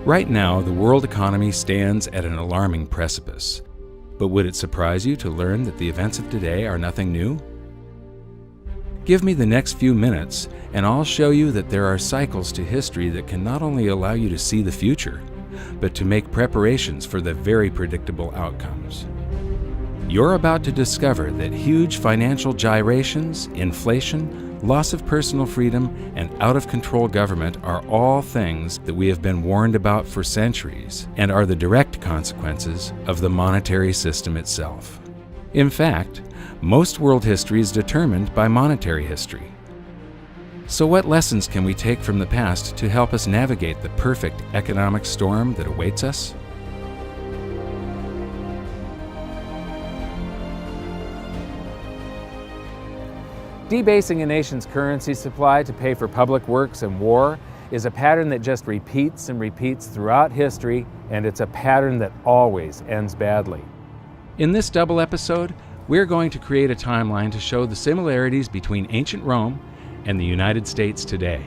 Right now, the world economy stands at an alarming precipice. But would it surprise you to learn that the events of today are nothing new? Give me the next few minutes, and I'll show you that there are cycles to history that can not only allow you to see the future, but to make preparations for the very predictable outcomes. You're about to discover that huge financial gyrations, inflation, loss of personal freedom, and out-of-control government are all things that we have been warned about for centuries and are the direct consequences of the monetary system itself. In fact, most world history is determined by monetary history. So what lessons can we take from the past to help us navigate the perfect economic storm that awaits us? Debasing a nation's currency supply to pay for public works and war is a pattern that just repeats and repeats throughout history, and it's a pattern that always ends badly. In this double episode, we're going to create a timeline to show the similarities between ancient Rome and the United States today.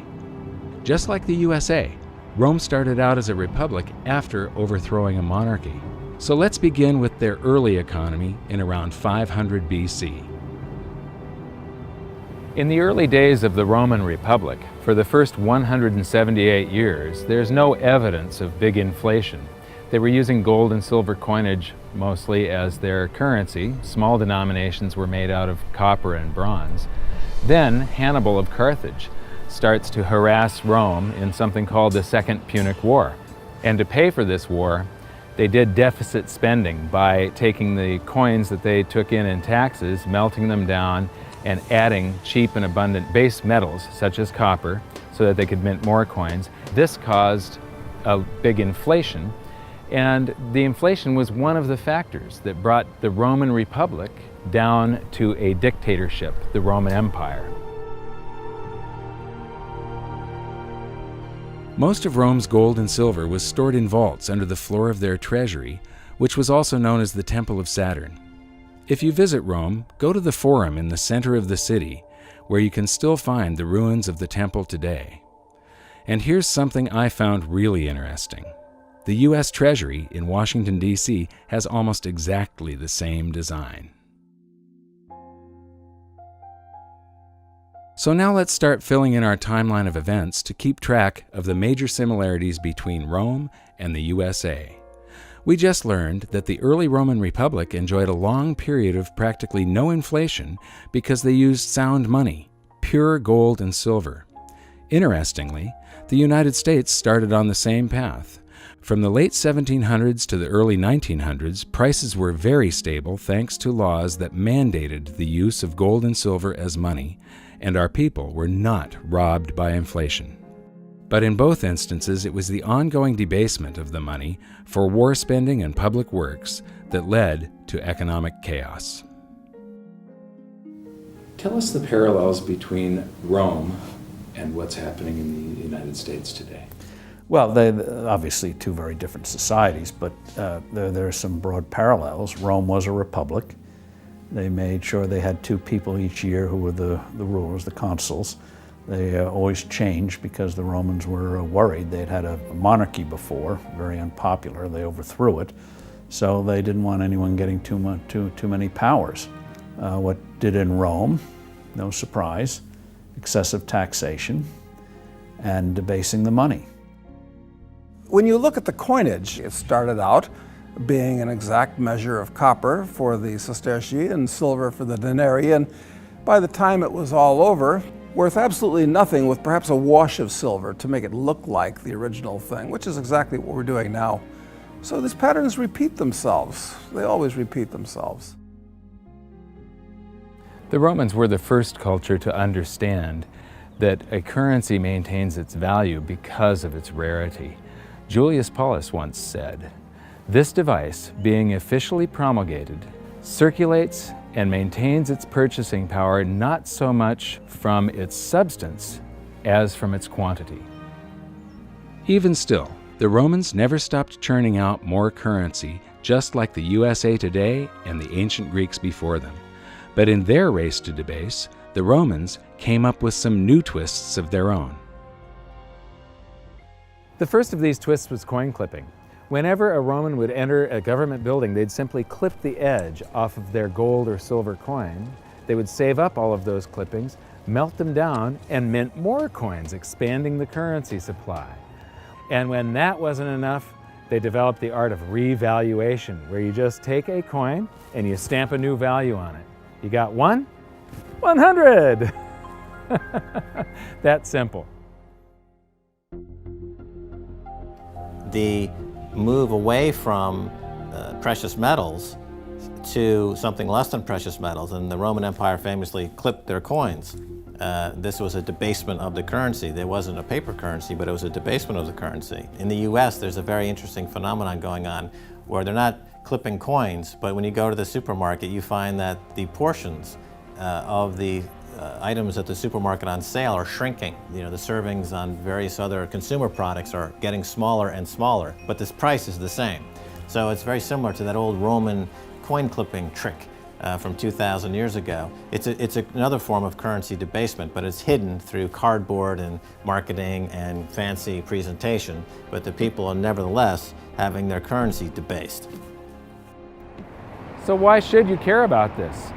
Just like the USA, Rome started out as a republic after overthrowing a monarchy. So let's begin with their early economy in around 500 BC. In the early days of the Roman Republic, for the first 178 years, there's no evidence of big inflation. They were using gold and silver coinage mostly as their currency. Small denominations were made out of copper and bronze. Then Hannibal of Carthage starts to harass Rome in something called the Second Punic War. And to pay for this war, they did deficit spending by taking the coins that they took in taxes, melting them down, and adding cheap and abundant base metals such as copper so that they could mint more coins. This caused a big inflation, and the inflation was one of the factors that brought the Roman Republic down to a dictatorship, the Roman Empire. Most of Rome's gold and silver was stored in vaults under the floor of their treasury, which was also known as the Temple of Saturn. If you visit Rome, go to the Forum in the center of the city, where you can still find the ruins of the temple today. And here's something I found really interesting. The U.S. Treasury in Washington, D.C. has almost exactly the same design. So now let's start filling in our timeline of events to keep track of the major similarities between Rome and the USA. We just learned that the early Roman Republic enjoyed a long period of practically no inflation because they used sound money, pure gold and silver. Interestingly, the United States started on the same path. From the late 1700s to the early 1900s, prices were very stable thanks to laws that mandated the use of gold and silver as money, and our people were not robbed by inflation. But in both instances, it was the ongoing debasement of the money for war spending and public works that led to economic chaos. Tell us the parallels between Rome and what's happening in the United States today. Well, they're obviously two very different societies, but there are some broad parallels. Rome was a republic. They made sure they had two people each year who were the rulers, the consuls. They always changed because the Romans were worried. They'd had a monarchy before, very unpopular. They overthrew it, so they didn't want anyone getting too many powers. What did in Rome? No surprise, excessive taxation and debasing the money. When you look at the coinage, it started out being an exact measure of copper for the sestertii and silver for the denarii, and by the time it was all over, worth absolutely nothing with perhaps a wash of silver to make it look like the original thing, which is exactly what we're doing now. So these patterns repeat themselves. They always repeat themselves. The Romans were the first culture to understand that a currency maintains its value because of its rarity. Julius Paulus once said, "This device, being officially promulgated, circulates and maintains its purchasing power not so much from its substance as from its quantity." Even still, the Romans never stopped churning out more currency, just like the USA today and the ancient Greeks before them. But in their race to debase, the Romans came up with some new twists of their own. The first of these twists was coin clipping. Whenever a Roman would enter a government building, they'd simply clip the edge off of their gold or silver coin. They would save up all of those clippings, melt them down, and mint more coins, expanding the currency supply. And when that wasn't enough, they developed the art of revaluation, where you just take a coin and you stamp a new value on it. You got 100! That simple. The move away from precious metals to something less than precious metals, and the Roman Empire famously clipped their coins. This was a debasement of the currency. There wasn't a paper currency, but it was a debasement of the currency. In the US, there's a very interesting phenomenon going on where they're not clipping coins, but when you go to the supermarket, you find that the portions of the items at the supermarket on sale are shrinking. You know, the servings on various other consumer products are getting smaller and smaller, but this price is the same. So it's very similar to that old Roman coin clipping trick from 2,000 years ago. It's another form of currency debasement, but it's hidden through cardboard and marketing and fancy presentation, but the people are nevertheless having their currency debased. So why should you care about this?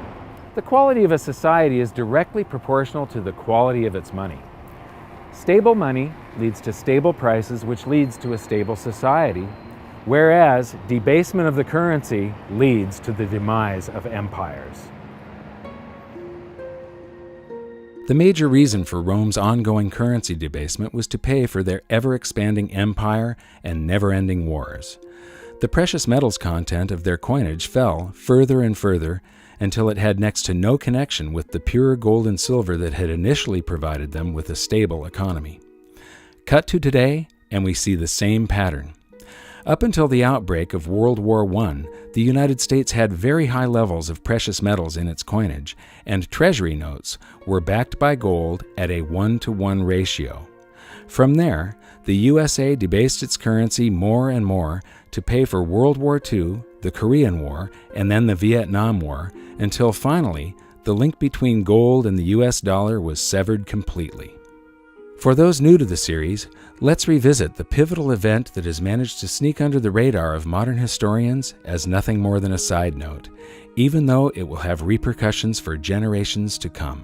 The quality of a society is directly proportional to the quality of its money. Stable money leads to stable prices, which leads to a stable society, whereas debasement of the currency leads to the demise of empires. The major reason for Rome's ongoing currency debasement was to pay for their ever-expanding empire and never-ending wars. The precious metals content of their coinage fell further and further until it had next to no connection with the pure gold and silver that had initially provided them with a stable economy. Cut to today, and we see the same pattern. Up until the outbreak of World War I, the United States had very high levels of precious metals in its coinage, and treasury notes were backed by gold at a 1-to-1 ratio. From there, the USA debased its currency more and more to pay for World War II, the Korean War, and then the Vietnam War, until finally, the link between gold and the US dollar was severed completely. For those new to the series, let's revisit the pivotal event that has managed to sneak under the radar of modern historians as nothing more than a side note, even though it will have repercussions for generations to come.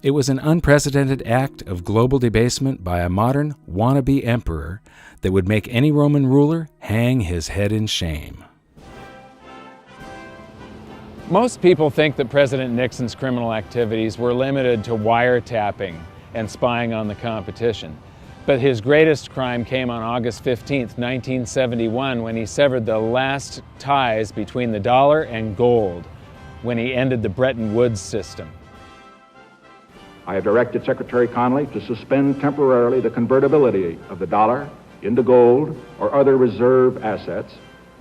It was an unprecedented act of global debasement by a modern wannabe emperor that would make any Roman ruler hang his head in shame. Most people think that President Nixon's criminal activities were limited to wiretapping and spying on the competition. But his greatest crime came on August 15, 1971, when he severed the last ties between the dollar and gold, when he ended the Bretton Woods system. I have directed Secretary Connally to suspend temporarily the convertibility of the dollar into gold or other reserve assets,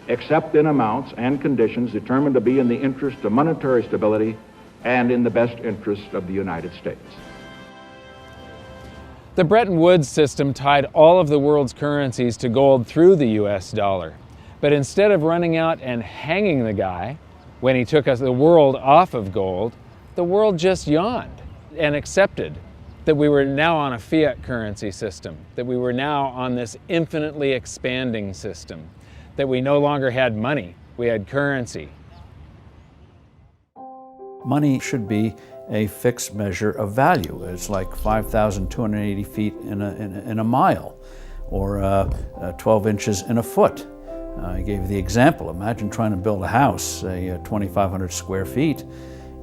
except in amounts and conditions determined to be in the interest of monetary stability and in the best interest of the United States. The Bretton Woods system tied all of the world's currencies to gold through the US dollar. But instead of running out and hanging the guy when he took the world off of gold, the world just yawned and accepted that we were now on a fiat currency system, that we were now on this infinitely expanding system, that we no longer had money, we had currency. Money should be a fixed measure of value. It's like 5,280 feet in a mile, or 12 inches in a foot. I gave you the example. Imagine trying to build a house, say 2,500 square feet.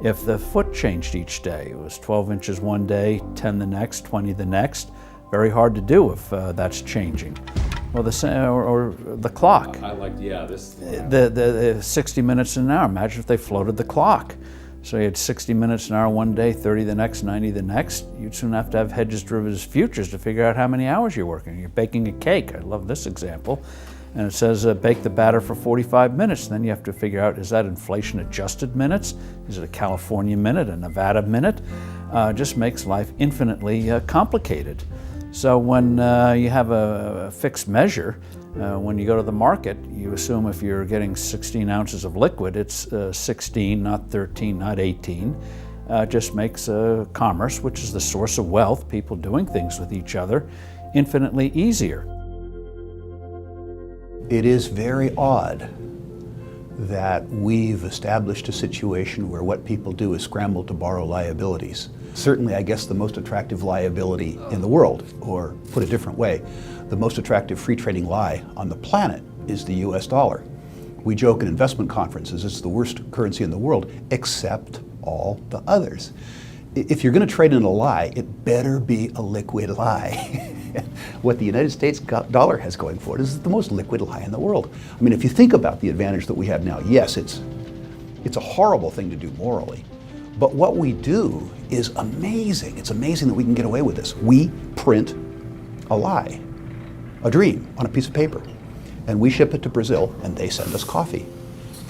If the foot changed each day, it was 12 inches one day, 10 the next, 20 the next. Very hard to do if that's changing. Well, or the clock. I like, yeah, this. The 60 minutes an hour. Imagine if they floated the clock. So you had 60 minutes an hour one day, 30 the next, 90 the next. You'd soon have to have hedges, derivatives, futures to figure out how many hours you're working. You're baking a cake. I love this example. And it says bake the batter for 45 minutes. Then you have to figure out, is that inflation adjusted minutes? Is it a California minute, a Nevada minute? Just makes life infinitely complicated. So when you have a fixed measure, when you go to the market, you assume if you're getting 16 ounces of liquid, it's 16, not 13, not 18. Just makes commerce, which is the source of wealth, people doing things with each other, infinitely easier. It is very odd that we've established a situation where what people do is scramble to borrow liabilities. Certainly, I guess, the most attractive liability in the world, or put a different way, the most attractive free trading lie on the planet is the US dollar. We joke in investment conferences it's the worst currency in the world, except all the others. If you're going to trade in a lie, it better be a liquid lie. What the United States dollar has going for it is the most liquid lie in the world. I mean, if you think about the advantage that we have now, yes, it's a horrible thing to do morally, but what we do is amazing. It's amazing that we can get away with this. We print a lie, a dream, on a piece of paper, and we ship it to Brazil, and they send us coffee.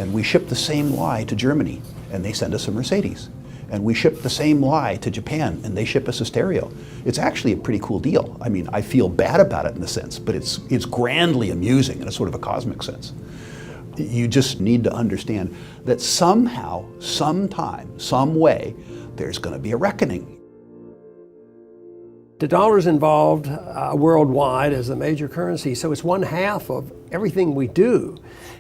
And we ship the same lie to Germany, and they send us a Mercedes. And we ship the same lie to Japan, and they ship us a stereo. It's actually a pretty cool deal. I mean, I feel bad about it in a sense, but it's grandly amusing in a sort of a cosmic sense. You just need to understand that somehow, sometime, some way, there's going to be a reckoning. The dollar's involved worldwide as a major currency, so it's 1/2 of everything we do.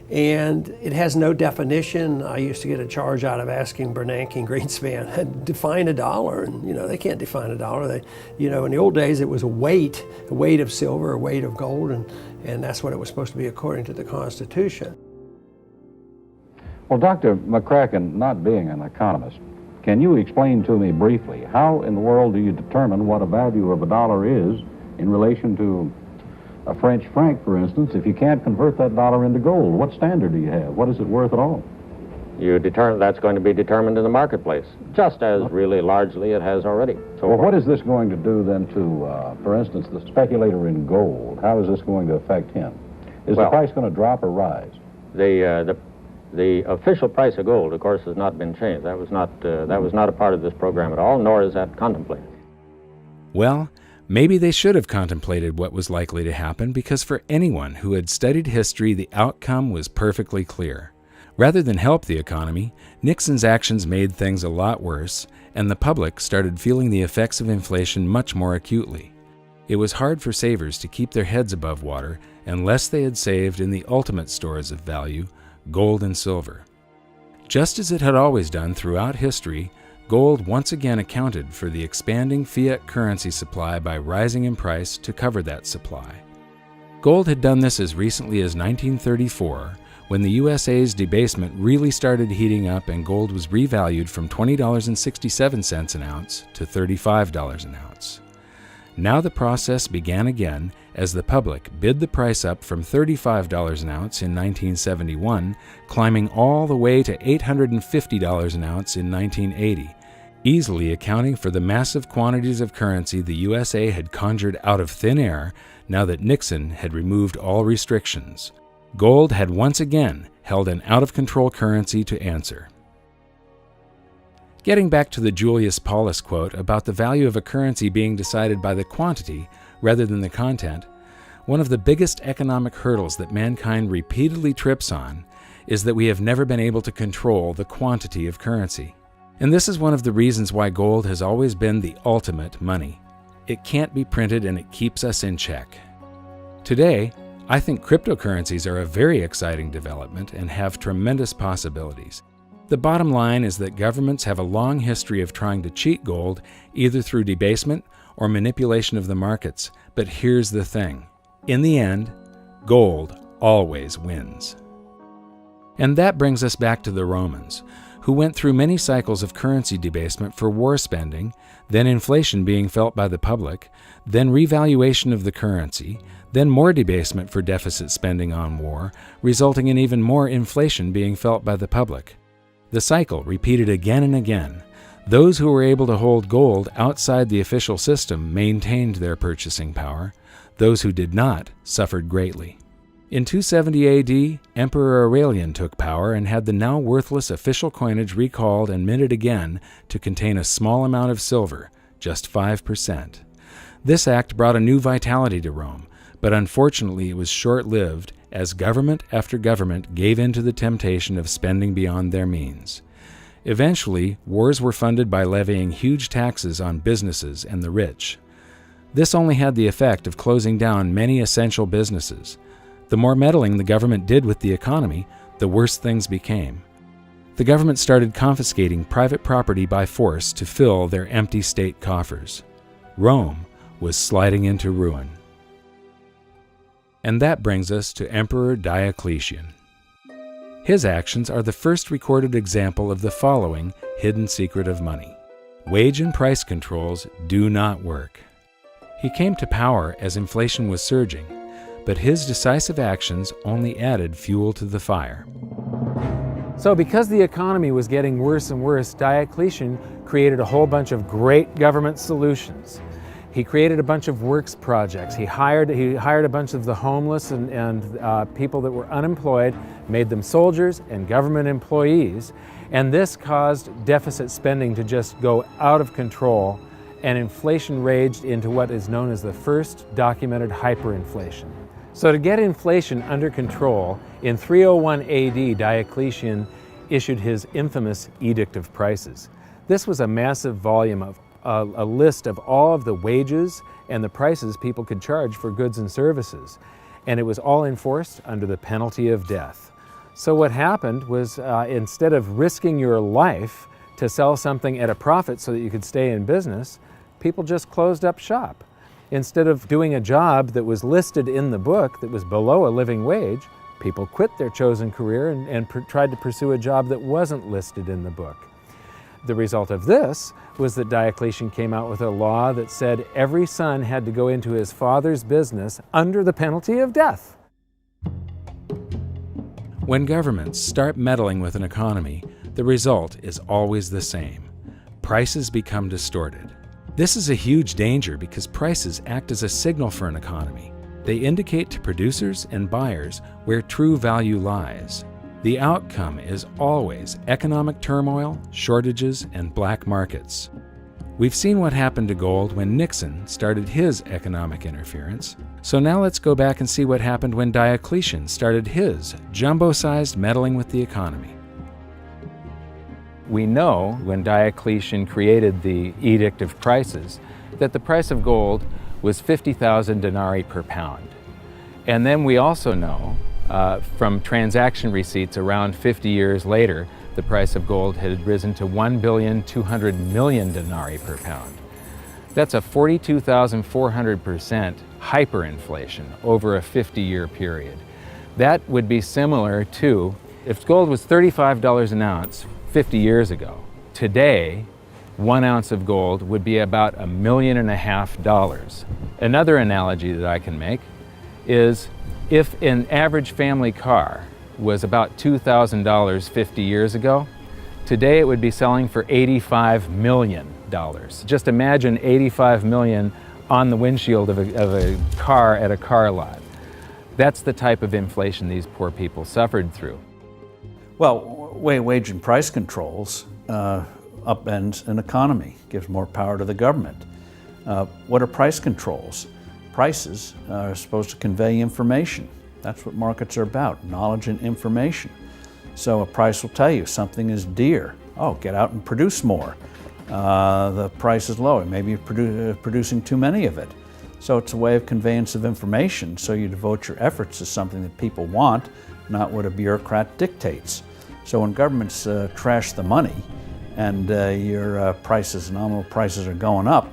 And it has no definition. I used to get a charge out of asking Bernanke and Greenspan, define a dollar, and they can't define a dollar. In the old days it was a weight of silver, a weight of gold, and that's what it was supposed to be according to the Constitution. Well, Dr. McCracken, not being an economist, can you explain to me briefly how in the world do you determine what a value of a dollar is in relation to a French franc, for instance, if you can't convert that dollar into gold? What standard do you have? What is it worth at all? You determine that's going to be determined in the marketplace, just as really largely it has already. So well, what is this going to do then to, for instance, the speculator in gold? How is this going to affect him? Is the price going to drop or rise? The official price of gold, of course, has not been changed. That was not a part of this program at all, nor is that contemplated. Well, maybe they should have contemplated what was likely to happen, because for anyone who had studied history, the outcome was perfectly clear. Rather than help the economy, Nixon's actions made things a lot worse, and the public started feeling the effects of inflation much more acutely. It was hard for savers to keep their heads above water unless they had saved in the ultimate stores of value, gold and silver. Just as it had always done throughout history, gold once again accounted for the expanding fiat currency supply by rising in price to cover that supply. Gold had done this as recently as 1934, when the USA's debasement really started heating up and gold was revalued from $20.67 an ounce to $35 an ounce. Now the process began again as the public bid the price up from $35 an ounce in 1971, climbing all the way to $850 an ounce in 1980, easily accounting for the massive quantities of currency the USA had conjured out of thin air now that Nixon had removed all restrictions. Gold had once again held an out-of-control currency to answer. Getting back to the Julius Paulus quote about the value of a currency being decided by the quantity rather than the content, one of the biggest economic hurdles that mankind repeatedly trips on is that we have never been able to control the quantity of currency. And this is one of the reasons why gold has always been the ultimate money. It can't be printed and it keeps us in check. Today, I think cryptocurrencies are a very exciting development and have tremendous possibilities. The bottom line is that governments have a long history of trying to cheat gold, either through debasement or manipulation of the markets. But here's the thing. In the end, gold always wins. And that brings us back to the Romans, who went through many cycles of currency debasement for war spending, then inflation being felt by the public, then revaluation of the currency, then more debasement for deficit spending on war, resulting in even more inflation being felt by the public. The cycle repeated again and again. Those who were able to hold gold outside the official system maintained their purchasing power. Those who did not suffered greatly. In 270 AD, Emperor Aurelian took power and had the now worthless official coinage recalled and minted again to contain a small amount of silver, just 5%. This act brought a new vitality to Rome, but unfortunately it was short-lived as government after government gave in to the temptation of spending beyond their means. Eventually, wars were funded by levying huge taxes on businesses and the rich. This only had the effect of closing down many essential businesses. The more meddling the government did with the economy, the worse things became. The government started confiscating private property by force to fill their empty state coffers. Rome was sliding into ruin. And that brings us to Emperor Diocletian. His actions are the first recorded example of the following hidden secret of money. Wage and price controls do not work. He came to power as inflation was surging, but his decisive actions only added fuel to the fire. So because the economy was getting worse and worse, Diocletian created a whole bunch of great government solutions. He created a bunch of works projects. He hired a bunch of the homeless and people that were unemployed, made them soldiers and government employees, and this caused deficit spending to just go out of control, and inflation raged into what is known as the first documented hyperinflation. So to get inflation under control, in 301 AD, Diocletian issued his infamous Edict of Prices. This was a massive volume of a list of all of the wages and the prices people could charge for goods and services. And it was all enforced under the penalty of death. So what happened was instead of risking your life to sell something at a profit so that you could stay in business, people just closed up shop. Instead of doing a job that was listed in the book that was below a living wage, people quit their chosen career and tried to pursue a job that wasn't listed in the book. The result of this was that Diocletian came out with a law that said every son had to go into his father's business under the penalty of death. When governments start meddling with an economy, the result is always the same. Prices become distorted. This is a huge danger because prices act as a signal for an economy. They indicate to producers and buyers where true value lies. The outcome is always economic turmoil, shortages, and black markets. We've seen what happened to gold when Nixon started his economic interference, so now let's go back and see what happened when Diocletian started his jumbo-sized meddling with the economy. We know when Diocletian created the Edict of Prices that the price of gold was 50,000 denarii per pound. And then we also know from transaction receipts around 50 years later, the price of gold had risen to 1,200,000,000 denarii per pound. That's a 42,400% hyperinflation over a 50-year period. That would be similar to if gold was $35 an ounce 50 years ago. Today, 1 ounce of gold would be about $1.5 million. Another analogy that I can make is if an average family car was about $2,000 50 years ago, today it would be selling for $85 million. Just imagine $85 million on the windshield of a car at a car lot. That's the type of inflation these poor people suffered through. Well, wage and price controls upends an economy, gives more power to the government. What are price controls? Prices are supposed to convey information. That's what markets are about, knowledge and information. So a price will tell you something is dear. Oh, get out and produce more. The price is low, maybe you're producing too many of it. So it's a way of conveyance of information, so you devote your efforts to something that people want, not what a bureaucrat dictates. So when governments trash the money and your prices, nominal prices are going up,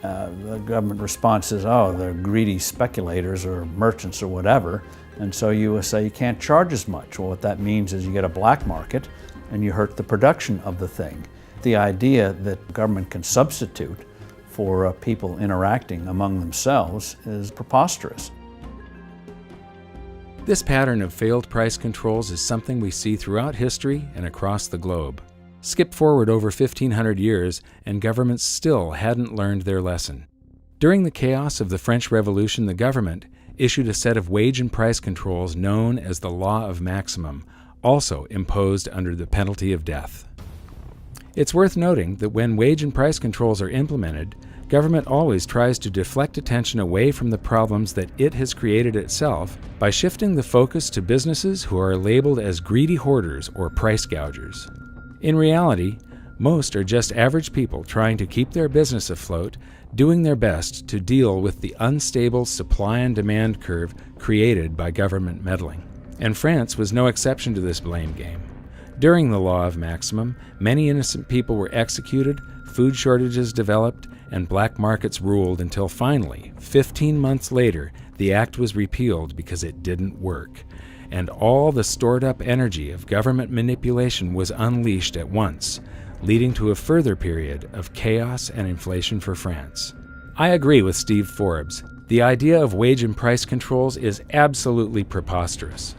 the government response is, oh, they're greedy speculators or merchants or whatever, and so you say you can't charge as much. Well, what that means is you get a black market and you hurt the production of the thing. The idea that government can substitute for people interacting among themselves is preposterous. This pattern of failed price controls is something we see throughout history and across the globe. Skip forward over 1,500 years, and governments still hadn't learned their lesson. During the chaos of the French Revolution, the government issued a set of wage and price controls known as the Law of Maximum, also imposed under the penalty of death. It's worth noting that when wage and price controls are implemented, government always tries to deflect attention away from the problems that it has created itself by shifting the focus to businesses who are labeled as greedy hoarders or price gougers. In reality, Most are just average people trying to keep their business afloat, doing their best to deal with the unstable supply and demand curve created by government meddling. And France was no exception to this blame game. During the law of maximum, many innocent people were executed, food shortages developed, and black markets ruled until finally, 15 months later, the act was repealed because it didn't work. And all the stored-up energy of government manipulation was unleashed at once, leading to a further period of chaos and inflation for France. I agree with Steve Forbes. The idea of wage and price controls is absolutely preposterous.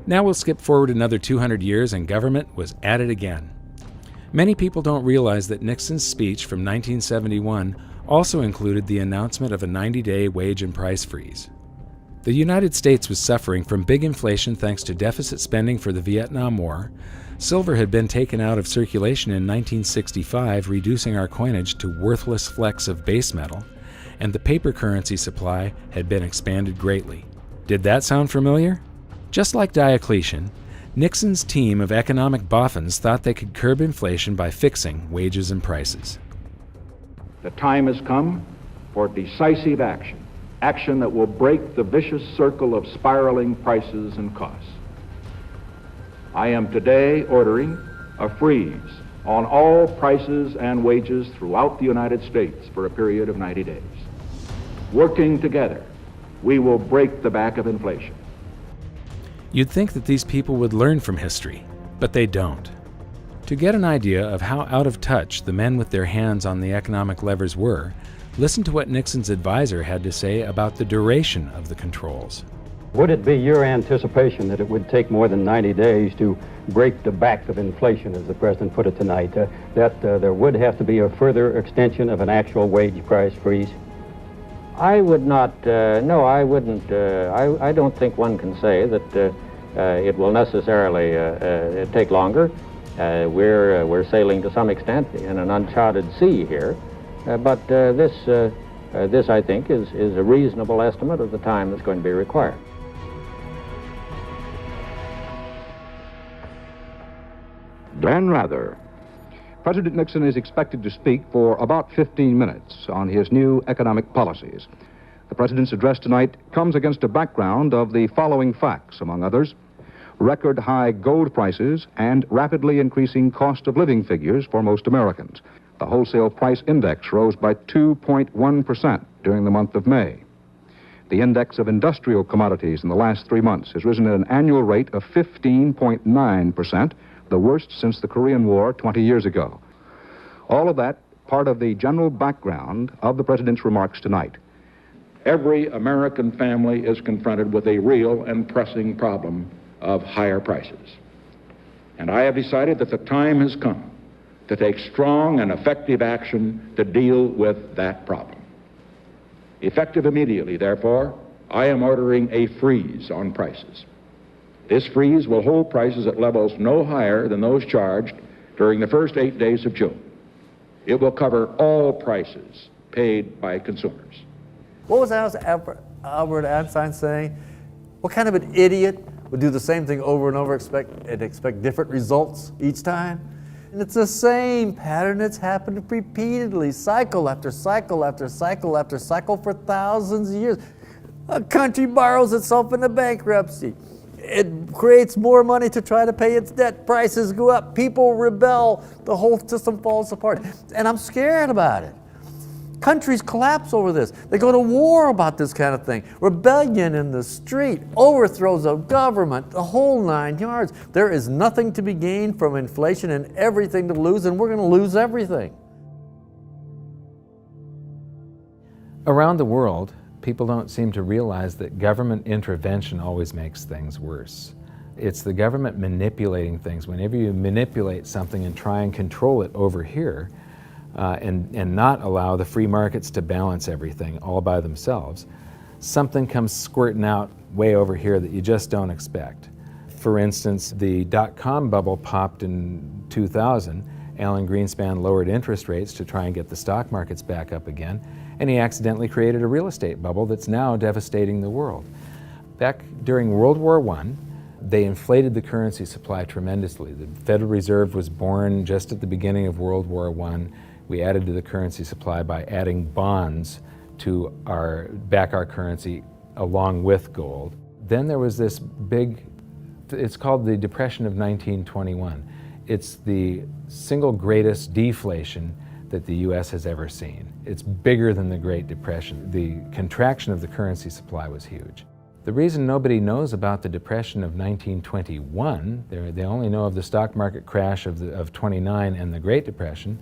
Now we'll skip forward another 200 years and government was at it again. Many people don't realize that Nixon's speech from 1971 also included the announcement of a 90-day wage and price freeze. The United States was suffering from big inflation thanks to deficit spending for the Vietnam War. Silver had been taken out of circulation in 1965, reducing our coinage to worthless flecks of base metal, and the paper currency supply had been expanded greatly. Did that sound familiar? Just like Diocletian, Nixon's team of economic boffins thought they could curb inflation by fixing wages and prices. The time has come for decisive action, action that will break the vicious circle of spiraling prices and costs. I am today ordering a freeze on all prices and wages throughout the United States for a period of 90 days. Working together, we will break the back of inflation. You'd think that these people would learn from history, but they don't. To get an idea of how out of touch the men with their hands on the economic levers were, listen to what Nixon's advisor had to say about the duration of the controls. Would it be your anticipation that it would take more than 90 days to break the back of inflation, as the President put it tonight, that there would have to be a further extension of an actual wage price freeze? I would not, no, I wouldn't. I don't think one can say that it will necessarily take longer. We're sailing to some extent in an uncharted sea here, but this, I think, is a reasonable estimate of the time that's going to be required. Dan Rather. President Nixon is expected to speak for about 15 minutes on his new economic policies. The President's address tonight comes against a background of the following facts, among others: record high gold prices and rapidly increasing cost of living figures for most Americans. The wholesale price index rose by 2.1% during the month of May. The index of industrial commodities in the last 3 months has risen at an annual rate of 15.9%, the worst since the Korean War 20 years ago. All of that part of the general background of the President's remarks tonight. Every American family is confronted with a real and pressing problem of higher prices. And I have decided that the time has come to take strong and effective action to deal with that problem. Effective immediately, therefore, I am ordering a freeze on prices. This freeze will hold prices at levels no higher than those charged during the first 8 days of June. It will cover all prices paid by consumers. What was Albert Einstein saying? What kind of an idiot would do the same thing over and over and expect different results each time? And it's the same pattern that's happened repeatedly, cycle after cycle after cycle after cycle for thousands of years. A country borrows itself into bankruptcy. It creates more money to try to pay its debt. Prices go up. People rebel. The whole system falls apart. And I'm scared about it. Countries collapse over this. They go to war about this kind of thing. Rebellion in the street, overthrows of government, the whole 9 yards. There is nothing to be gained from inflation and everything to lose, and we're going to lose everything. Around the world, people don't seem to realize that government intervention always makes things worse. It's the government manipulating things. Whenever you manipulate something and try and control it over here, and not allow the free markets to balance everything all by themselves, something comes squirting out way over here that you just don't expect. For instance, the dot-com bubble popped in 2000. Alan Greenspan lowered interest rates to try and get the stock markets back up again, and he accidentally created a real estate bubble that's now devastating the world. Back during World War I, They inflated the currency supply tremendously. The Federal Reserve was born just at the beginning of World War I. We added to the currency supply by adding bonds to back our currency along with gold. Then there was this big, it's called the Depression of 1921. It's the single greatest deflation that the U.S. has ever seen. It's bigger than the Great Depression. The contraction of the currency supply was huge. The reason nobody knows about the Depression of 1921, they only know of the stock market crash of 29 and the Great Depression,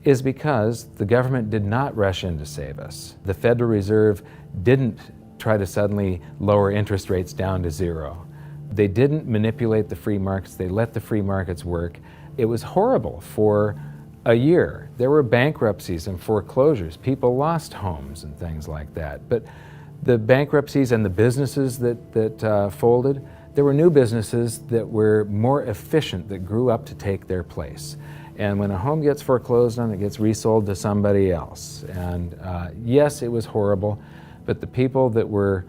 is because the government did not rush in to save us. The Federal Reserve didn't try to suddenly lower interest rates down to zero. They didn't manipulate the free markets. They let the free markets work. It was horrible for a year. There were bankruptcies and foreclosures. People lost homes and things like that. But the bankruptcies and the businesses that folded, there were new businesses that were more efficient, that grew up to take their place. And when a home gets foreclosed on, it gets resold to somebody else. And yes, it was horrible, but the people that were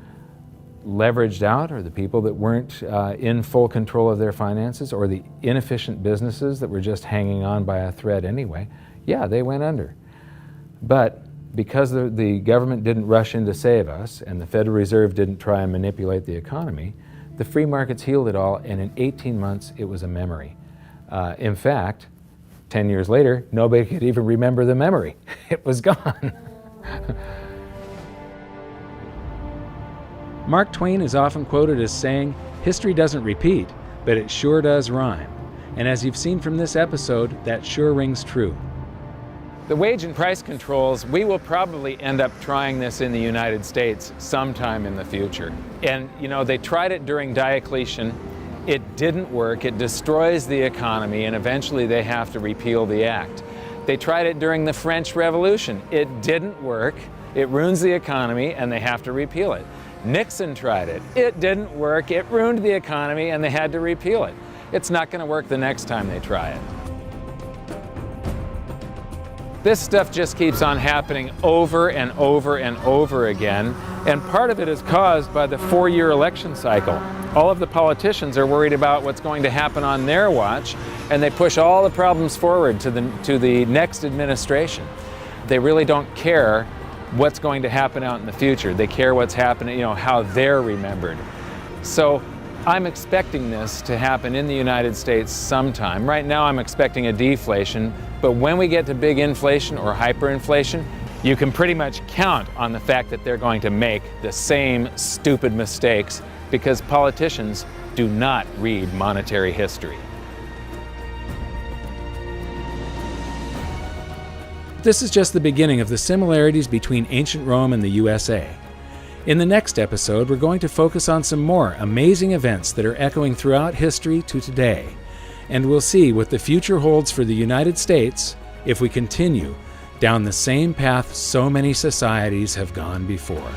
leveraged out, or the people that weren't in full control of their finances, or the inefficient businesses that were just hanging on by a thread anyway, yeah, they went under. But because the government didn't rush in to save us, and the Federal Reserve didn't try and manipulate the economy, the free markets healed it all, and in 18 months it was a memory. In fact, 10 years later, nobody could even remember the memory. It was gone. Mark Twain is often quoted as saying, "History doesn't repeat, but it sure does rhyme." And as you've seen from this episode, that sure rings true. The wage and price controls, we will probably end up trying this in the United States sometime in the future. And you know, they tried it during Diocletian. It didn't work. It destroys the economy, and eventually they have to repeal the act. They tried it during the French Revolution. It didn't work. It ruins the economy, and they have to repeal it. Nixon tried it. It didn't work. It ruined the economy, and they had to repeal it. It's not going to work the next time they try it. This stuff just keeps on happening over and over and over again, and part of it is caused by the 4-year election cycle. All of the politicians are worried about what's going to happen on their watch, and they push all the problems forward to the next administration. They really don't care what's going to happen out in the future. They care what's happening, you know, how they're remembered. So I'm expecting this to happen in the United States sometime. Right now I'm expecting a deflation, but when we get to big inflation or hyperinflation, you can pretty much count on the fact that they're going to make the same stupid mistakes, because politicians do not read monetary history. This is just the beginning of the similarities between ancient Rome and the USA. In the next episode, we're going to focus on some more amazing events that are echoing throughout history to today. And we'll see what the future holds for the United States if we continue down the same path so many societies have gone before.